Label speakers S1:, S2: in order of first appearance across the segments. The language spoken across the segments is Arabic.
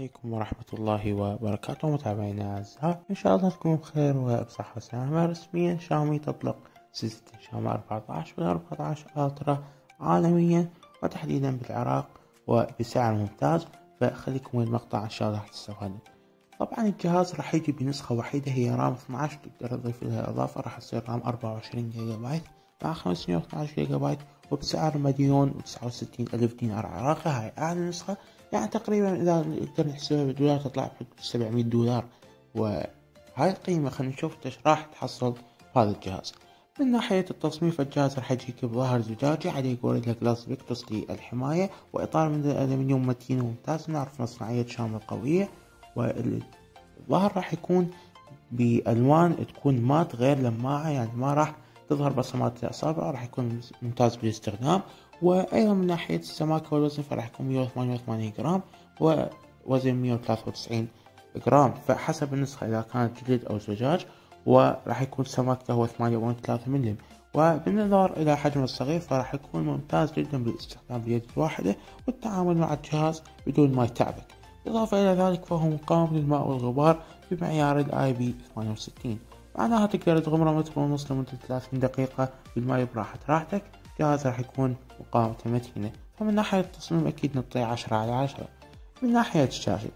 S1: عليكم ورحمة الله وبركاته متابعينا الأعزاء، إن شاء الله تكونوا بخير وبصحة وسلامة. رسميا شاومي تطلق سلسلة شاومي 14 وال14 ألترا عالميا وتحديدا بالعراق وبسعر ممتاز، فخليكم وين المقطع إن شاء الله راح تستفادوا. طبعا الجهاز راح يجي بنسخة وحيدة هي رام 12، تقدر تضيف لها إضافة راح تصير رام 24 جيجا بايت مع 512 جيجا بايت وبسعر 1,069,000 دينار عراقي. هاي أعلى نسخة، يعني تقريبا إذا نقدر نحسبها بالدولار تطلع بحدود 700 دولار، وهاي القيمة خلينا نشوف ايش راح تحصل هذا الجهاز. من ناحية التصميم فالجهاز راح يجيك بظهر زجاجي عليه غوريلا جلاس فيكتوس للحماية، وإطار من الألمنيوم متين وممتاز، نعرف مصنعية شاومي القوية. والظهر راح يكون بألوان تكون مات غير لماعة، يعني ما راح تظهر بصمات الأصابع، راح يكون ممتاز بالاستخدام. وأيضا من ناحية السماكة والوزن فراح يكون 188 جرام ووزن 193 جرام، فحسب النسخة إذا كانت جلد أو زجاج. وراح يكون سماكته هو 8.3 ملم. وبالنظر إلى حجمه الصغير فراح يكون ممتاز جدا بالاستخدام بيد واحدة والتعامل مع الجهاز بدون ما يتعبك. إضافة إلى ذلك فهو مقاوم للماء والغبار بمعيار IP68، معناها تقدر تغمره متر ونص لمدة 30 دقيقة بالماء براحة راحتك. الجهاز راح يكون مقاومته متينة. فمن ناحية التصميم أكيد نعطيه 10/10. من ناحية الشاشة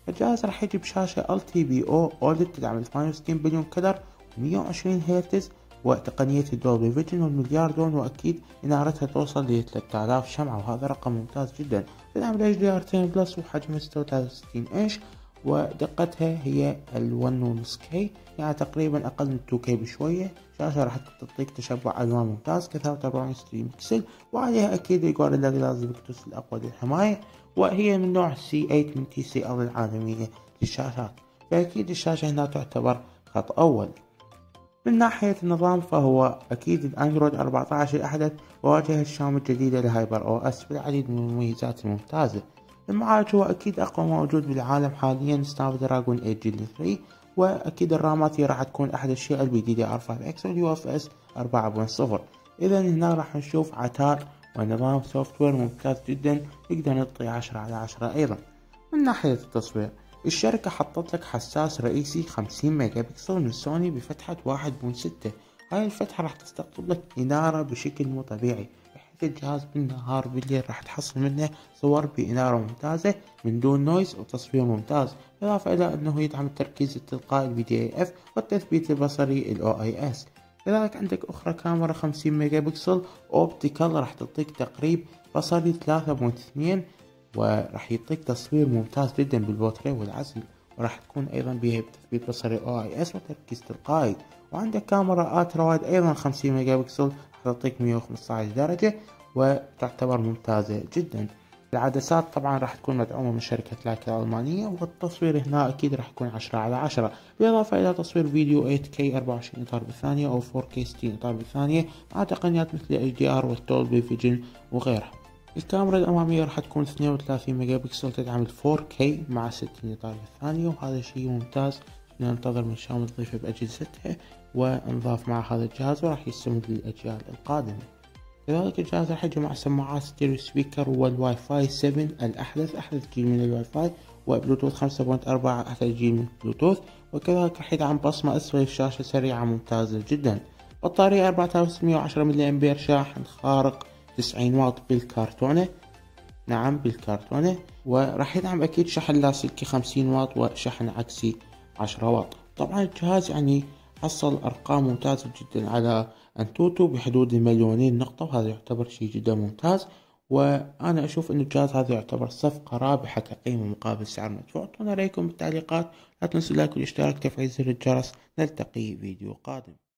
S1: الجهاز راح يجي بشاشة LTPO OLED تدعم 68 بليون كلر و120 هرتز وتقنية الدولبي فيجن والمليار لون، وأكيد إنارتها توصل ل 3000 شمعة، وهذا رقم ممتاز جدا. تدعم ال HDR10 بلس وحجمها 66 إنش، ودقتها هي ال1.5K، يعني تقريبا أقل من 2K بشوية. شاشة راح تعطيك تشبع ألوان ممتاز، كثافة 64 بكسل، وعليها أكيد الغوريلا جلاس فيكتوس الأقوى للحماية، وهي من نوع C8 من TCL العالمية للشاشات، فأكيد الشاشة هنا تعتبر خط أول. من ناحية النظام فهو أكيد الأندرويد 14 الأحدث وواجهة شاومي الجديدة لهايبر OS بالعديد من المميزات الممتازة. المعالج هو أكيد أقوى موجود بالعالم حاليا، سناب دراجون 8 جيل 3، وأكيد الرامات هي راح تكون أحدث شيء LPDDR5X والUFS 4.0. إذا هنا راح نشوف عتاد ونظام سوفت وير ممتاز جدا، نقدر نعطي 10/10. أيضا من ناحية التصوير الشركة حطت لك حساس رئيسي 50 ميجا بكسل من سوني بفتحة 1.6. هاي الفتحة راح تستقطب لك إنارة بشكل مو طبيعي، بحيث الجهاز بالنهار بالليل راح تحصل منه صور بإنارة ممتازة من دون نويز وتصوير ممتاز. إضافة إلى أنه يدعم التركيز التلقائي PDAF والتثبيت البصري OIS. كذلك عندك أخرى كاميرا 50 ميجا بكسل أوبتيكال راح تعطيك تقريب بصري 3.2، وراح يعطيك تصوير ممتاز جدا بالبورتريه والعزل، وراح تكون ايضا بها تثبيت بصري OIS وتركيز تلقائي. وعندك كاميرا الترا وايد ايضا 50 ميجا بكسل راح تعطيك 115 درجة وتعتبر ممتازة جدا. العدسات طبعا راح تكون مدعومة من شركة لايكا الألمانية، والتصوير هنا أكيد راح يكون 10/10، بالإضافة إلى تصوير فيديو 8K 24 إطار بالثانية أو 4K 60 إطار بالثانية مع تقنيات مثل HDR والدولبي فيجن وغيرها. الكاميرا الأمامية راح تكون 32 ميجا بكسل تدعم 4K مع 60 إطار بالثانية، وهذا شيء ممتاز ننتظر من شاومي تضيفه بأجهزتها ونضاف مع هذا الجهاز وراح يستمر للأجيال القادمة. كذلك الجهاز راح يجي مع سماعات ستيريو سبيكر والواي فاي 7 الأحدث، أحدث جيل من الواي فاي، وبلوتوث 5.4 أحدث جيل من بلوتوث. وكذلك راح يدعم بصمة أسفل الشاشة سريعة ممتازة جدا. بطارية 4610 ملي أمبير، شاحن خارق 90 واط بالكرتونة، نعم بالكرتونة. وراح يدعم أكيد شحن لاسلكي 50 واط وشحن عكسي 10 واط. طبعا الجهاز يعني حصل أرقام ممتازة جدا على أنتوتو بحدود 2,000,000 نقطة، وهذا يعتبر شيء جدا ممتاز. وأنا أشوف أن الجهاز هذا يعتبر صفقة رابحة كقيمة مقابل سعر مدفوع. اعطونا رأيكم بالتعليقات، لا تنسوا اللايك والاشتراك وتفعيل زر الجرس. نلتقي فيديو قادم.